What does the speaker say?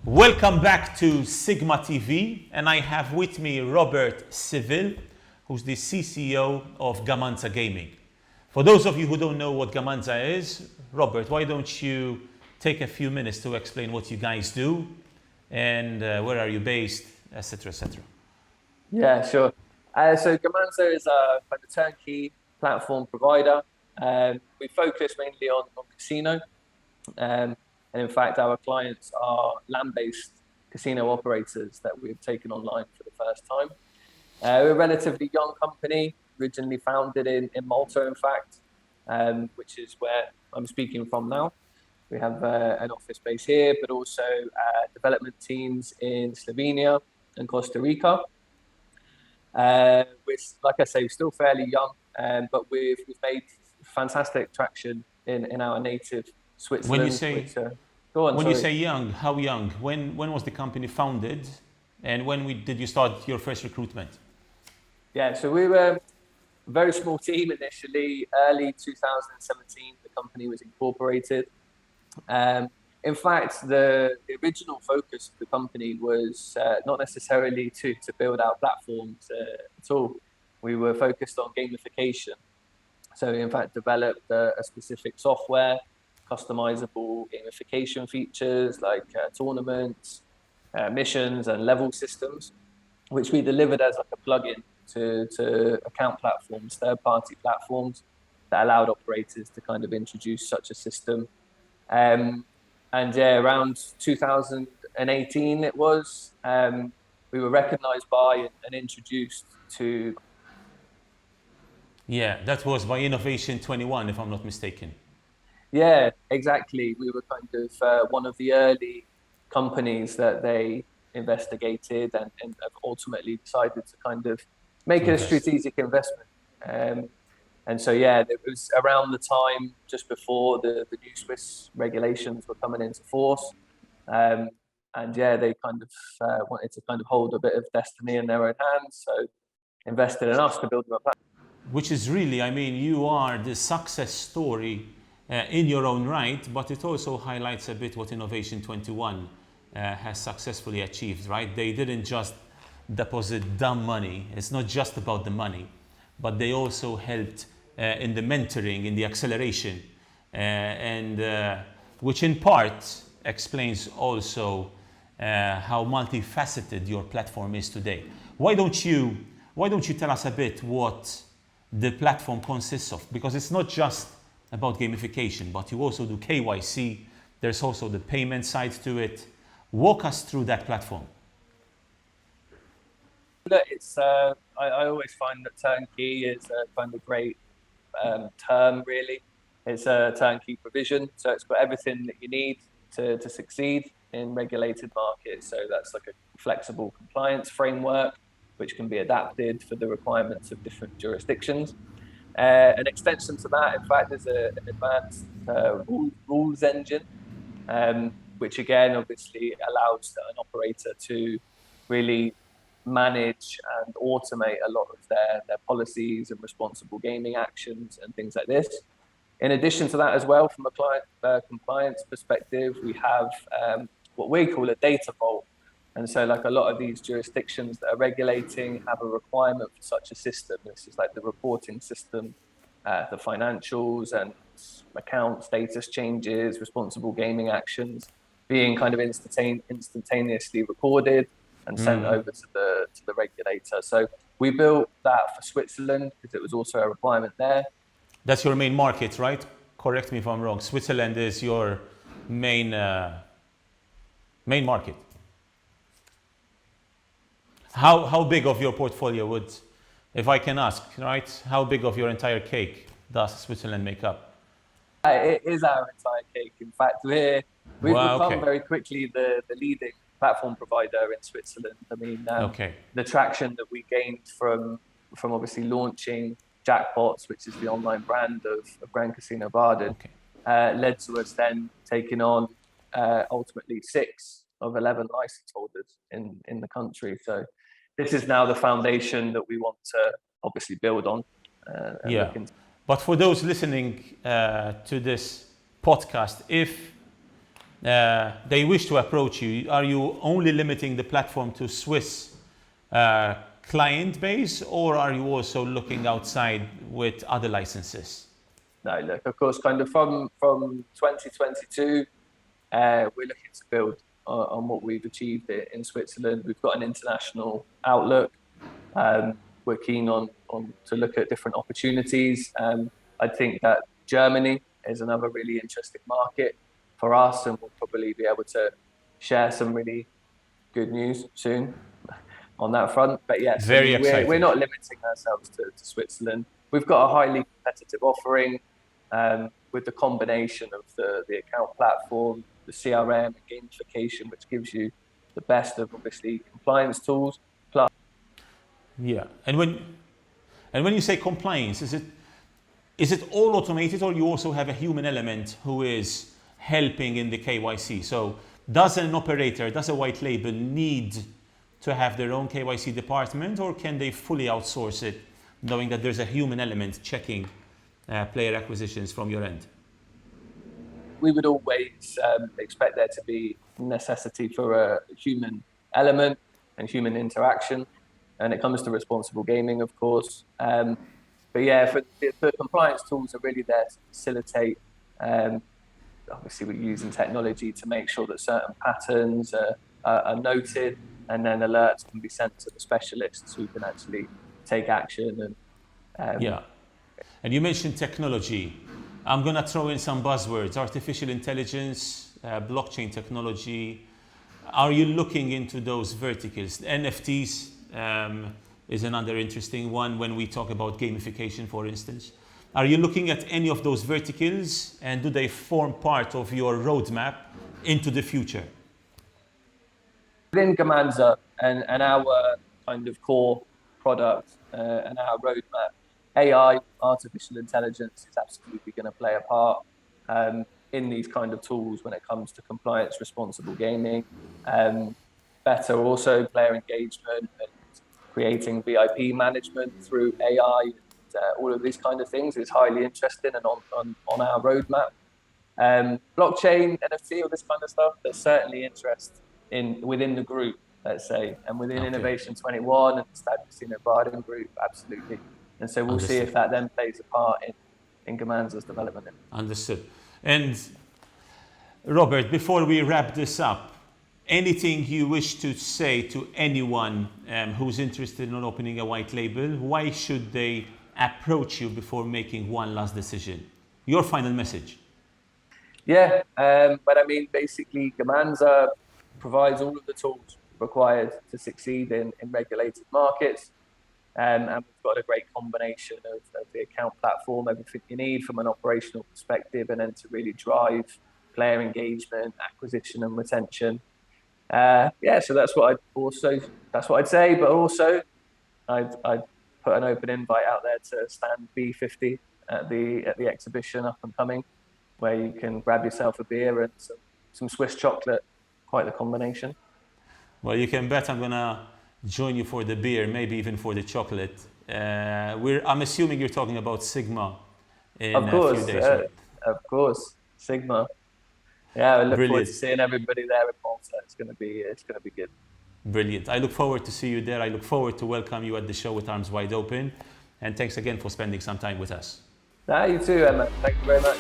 Welcome back to SiGMA TV, and I have with me Robert Civill, who's the CCO of Gamanza Gaming. For those of you who don't know what Gamanza is, Robert, why don't you take a few minutes to explain what you guys do and where are you based, etc., etc. Yeah, sure. So Gamanza is a kind of turnkey platform provider. We focus mainly on casino. And in fact, our clients are land-based casino operators that we've taken online for the first time. We're a relatively young company, originally founded in Malta, in fact, which is where I'm speaking from now. We have an office base here, but also development teams in Slovenia and Costa Rica. Which, like I say, still fairly young, but we've made fantastic traction in our native Switzerland. When you say young, how young? When was the company founded, and did you start your first recruitment? Yeah, so we were a very small team initially. Early 2017, the company was incorporated. In fact, the original focus of the company was not necessarily to build out platforms at all. We were focused on gamification. So we, in fact, developed a specific software, customizable gamification features like tournaments, missions, and level systems, which we delivered as like a plugin to account platforms, third-party platforms that allowed operators to kind of introduce such a system. And yeah, around 2018 it was, we were recognized by and introduced to... Yeah, that was by Innovation 21, if I'm not mistaken. Yeah, exactly. We were kind of one of the early companies that they investigated and have ultimately decided to kind of make it a strategic investment. And so, yeah, it was around the time just before the new Swiss regulations were coming into force. And yeah, they kind of wanted to kind of hold a bit of destiny in their own hands. So invested in us to build them a platform. Which is really, I mean, you are the success story in your own right, but it also highlights a bit what Innovation 21 has successfully achieved, right? They didn't just deposit dumb money. It's not just about the money, but they also helped in the mentoring, in the acceleration, and which in part explains also how multifaceted your platform is today. Why don't you tell us a bit what the platform consists of? Because it's not just about gamification, but you also do KYC. There's also the payment side to it. Walk us through that platform. It's I always find that turnkey is a kind of great term, really. It's a turnkey provision, so it's got everything that you need to succeed in regulated markets. So that's like a flexible compliance framework, which can be adapted for the requirements of different jurisdictions. An extension to that, in fact, is an advanced rules engine, which again obviously allows an operator to really manage and automate a lot of their policies and responsible gaming actions and things like this. In addition to that as well, from a client compliance perspective, we have what we call a data vault. And so like a lot of these jurisdictions that are regulating have a requirement for such a system. This is like the reporting system, the financials and account status changes, responsible gaming actions being kind of instantaneously recorded and sent over to the regulator. So we built that for Switzerland because it was also a requirement there. That's your main market, right? Correct me if I'm wrong. Switzerland is your main market. How big of your portfolio would, if I can ask, right? How big of your entire cake does Switzerland make up? It is our entire cake. In fact, we've become very quickly the leading platform provider in Switzerland. I mean, the traction that we gained from obviously launching Jackpots, which is the online brand of Stadtcasino Baden, led to us then taking on ultimately 6 of 11 license holders in the country. So this is now the foundation that we want to obviously build on. But for those listening to this podcast, if they wish to approach you, are you only limiting the platform to Swiss client base, or are you also looking outside with other licenses? No, look, of course, kind of from 2022, we're looking to build on what we've achieved in Switzerland. We've got an international outlook. We're keen on to look at different opportunities. I think that Germany is another really interesting market for us, and we'll probably be able to share some really good news soon on that front. But yes, Very exciting. we're not limiting ourselves to Switzerland. We've got a highly competitive offering with the combination of the account platform, the CRM and gamification, which gives you the best of obviously compliance tools. Plus, yeah, and when you say compliance, is it all automated, or you also have a human element who is helping in the KYC? So does an operator, does a white label need to have their own KYC department, or can they fully outsource it, knowing that there's a human element checking player acquisitions from your end? we would always expect there to be necessity for a human element and human interaction. And it comes to responsible gaming, of course. But yeah, for compliance tools are really there to facilitate. Obviously, we're using technology to make sure that certain patterns are noted, and then alerts can be sent to the specialists who can actually take action. And yeah. And you mentioned technology. I'm going to throw in some buzzwords: artificial intelligence, blockchain technology. Are you looking into those verticals? NFTs is another interesting one when we talk about gamification, for instance. Are you looking at any of those verticals, and do they form part of your roadmap into the future? Within Gamanza and our kind of core product and our roadmap, AI, artificial intelligence, is absolutely going to play a part in these kind of tools when it comes to compliance, responsible gaming, better also player engagement and creating VIP management through AI. All of these kind of things is highly interesting and on our roadmap. Blockchain, NFT, all this kind of stuff, there's certainly interest within the group, let's say, and within Innovation 21 and the Stadtcasino Baden Group, absolutely. And so we'll see if that then plays a part in Gamanza's development. Understood. And Robert, before we wrap this up, anything you wish to say to anyone who's interested in opening a white label? Why should they approach you before making one last decision? Your final message. Yeah, but I mean, basically, Gamanza provides all of the tools required to succeed in regulated markets. And we've got a great combination of the account platform, everything you need from an operational perspective, and then to really drive player engagement, acquisition, and retention. So that's what I'd say. But also, I'd put an open invite out there to stand B50 at the exhibition up and coming, where you can grab yourself a beer and some Swiss chocolate. Quite the combination. Well, you can bet I'm gonna join you for the beer, maybe even for the chocolate. I'm assuming you're talking about SiGMA in a few days. Right? Of course, SiGMA. Yeah, I look forward to seeing everybody there in Malta. It's gonna be good. Brilliant. I look forward to see you there. I look forward to welcome you at the show with arms wide open. And thanks again for spending some time with us. You too, Eman. Thank you very much.